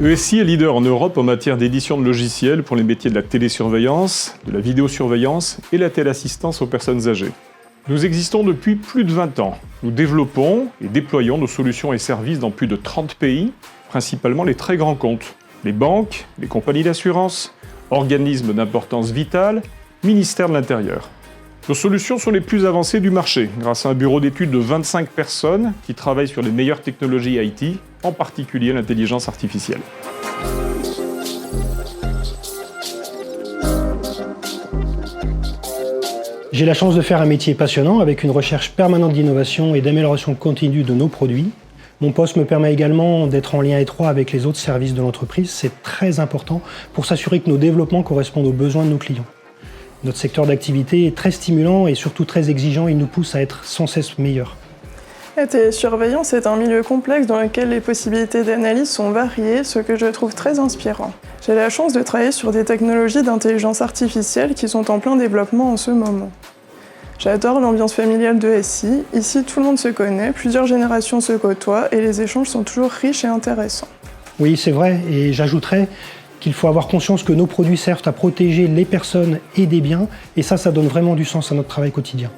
ESI est leader en Europe en matière d'édition de logiciels pour les métiers de la télésurveillance, de la vidéosurveillance et la téléassistance aux personnes âgées. Nous existons depuis plus de 20 ans. Nous développons et déployons nos solutions et services dans plus de 30 pays, principalement les très grands comptes, les banques, les compagnies d'assurance, organismes d'importance vitale, ministères de l'Intérieur. Nos solutions sont les plus avancées du marché, grâce à un bureau d'études de 25 personnes qui travaillent sur les meilleures technologies IT, en particulier l'intelligence artificielle. J'ai la chance de faire un métier passionnant avec une recherche permanente d'innovation et d'amélioration continue de nos produits. Mon poste me permet également d'être en lien étroit avec les autres services de l'entreprise. C'est très important pour s'assurer que nos développements correspondent aux besoins de nos clients. Notre secteur d'activité est très stimulant et surtout très exigeant. Il nous pousse à être sans cesse meilleurs. La télésurveillance est un milieu complexe dans lequel les possibilités d'analyse sont variées, ce que je trouve très inspirant. J'ai la chance de travailler sur des technologies d'intelligence artificielle qui sont en plein développement en ce moment. J'adore l'ambiance familiale de SI. Ici, tout le monde se connaît, plusieurs générations se côtoient et les échanges sont toujours riches et intéressants. Oui, c'est vrai, et j'ajouterais qu'il faut avoir conscience que nos produits servent à protéger les personnes et des biens, et ça donne vraiment du sens à notre travail quotidien.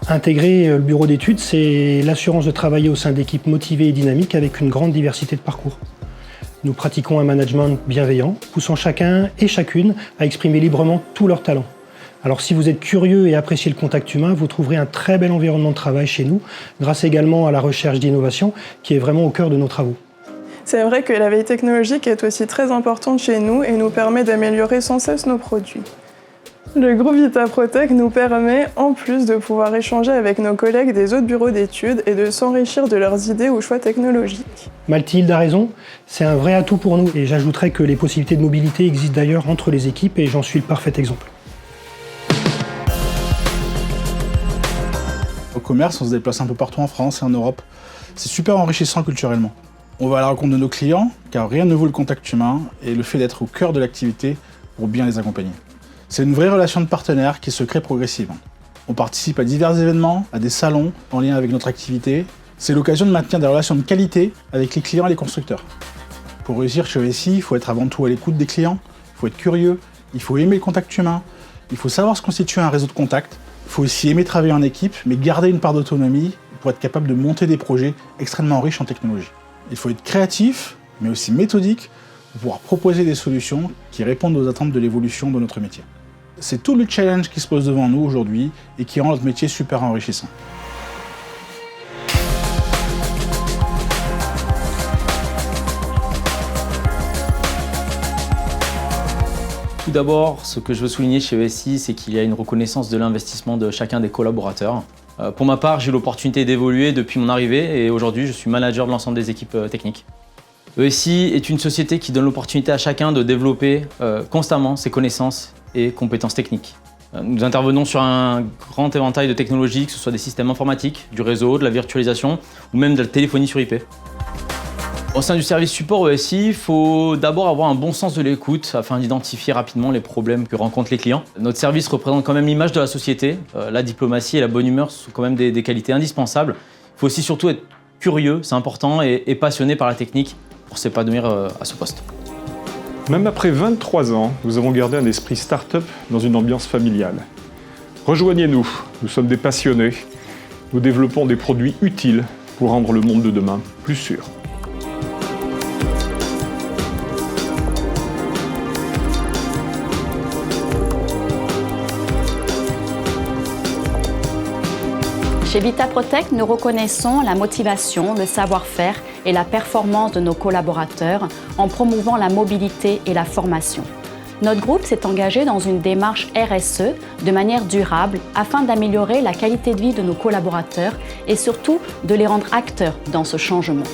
Intégrer le bureau d'études, c'est l'assurance de travailler au sein d'équipes motivées et dynamiques avec une grande diversité de parcours. Nous pratiquons un management bienveillant, poussant chacun et chacune à exprimer librement tous leurs talents. Alors si vous êtes curieux et appréciez le contact humain, vous trouverez un très bel environnement de travail chez nous, grâce également à la recherche d'innovation qui est vraiment au cœur de nos travaux. C'est vrai que la veille technologique est aussi très importante chez nous et nous permet d'améliorer sans cesse nos produits. Le groupe Vitaprotech nous permet, en plus, de pouvoir échanger avec nos collègues des autres bureaux d'études et de s'enrichir de leurs idées ou choix technologiques. Mathilde a raison, c'est un vrai atout pour nous et j'ajouterais que les possibilités de mobilité existent d'ailleurs entre les équipes et j'en suis le parfait exemple. Au commerce, on se déplace un peu partout en France et en Europe. C'est super enrichissant culturellement. On va à la rencontre de nos clients, car rien ne vaut le contact humain et le fait d'être au cœur de l'activité pour bien les accompagner. C'est une vraie relation de partenaire qui se crée progressivement. On participe à divers événements, à des salons en lien avec notre activité. C'est l'occasion de maintenir des relations de qualité avec les clients et les constructeurs. Pour réussir chez ESI, il faut être avant tout à l'écoute des clients, il faut être curieux, il faut aimer le contact humain, il faut savoir se constituer un réseau de contacts, il faut aussi aimer travailler en équipe, mais garder une part d'autonomie pour être capable de monter des projets extrêmement riches en technologie. Il faut être créatif, mais aussi méthodique, pour pouvoir proposer des solutions qui répondent aux attentes de l'évolution de notre métier. C'est tout le challenge qui se pose devant nous aujourd'hui et qui rend notre métier super enrichissant. Tout d'abord, ce que je veux souligner chez ESI, c'est qu'il y a une reconnaissance de l'investissement de chacun des collaborateurs. Pour ma part, j'ai eu l'opportunité d'évoluer depuis mon arrivée et aujourd'hui, je suis manager de l'ensemble des équipes techniques. ESI est une société qui donne l'opportunité à chacun de développer constamment ses connaissances et compétences techniques. Nous intervenons sur un grand éventail de technologies, que ce soit des systèmes informatiques, du réseau, de la virtualisation ou même de la téléphonie sur IP. Au sein du service support ESI, il faut d'abord avoir un bon sens de l'écoute afin d'identifier rapidement les problèmes que rencontrent les clients. Notre service représente quand même l'image de la société. La diplomatie et la bonne humeur sont quand même des qualités indispensables. Il faut aussi surtout être curieux, c'est important, et passionné par la technique pour s'épanouir à ce poste. Même après 23 ans, nous avons gardé un esprit start-up dans une ambiance familiale. Rejoignez-nous, nous sommes des passionnés. Nous développons des produits utiles pour rendre le monde de demain plus sûr. Chez Vitaprotech, nous reconnaissons la motivation, le savoir-faire et la performance de nos collaborateurs en promouvant la mobilité et la formation. Notre groupe s'est engagé dans une démarche RSE de manière durable afin d'améliorer la qualité de vie de nos collaborateurs et surtout de les rendre acteurs dans ce changement.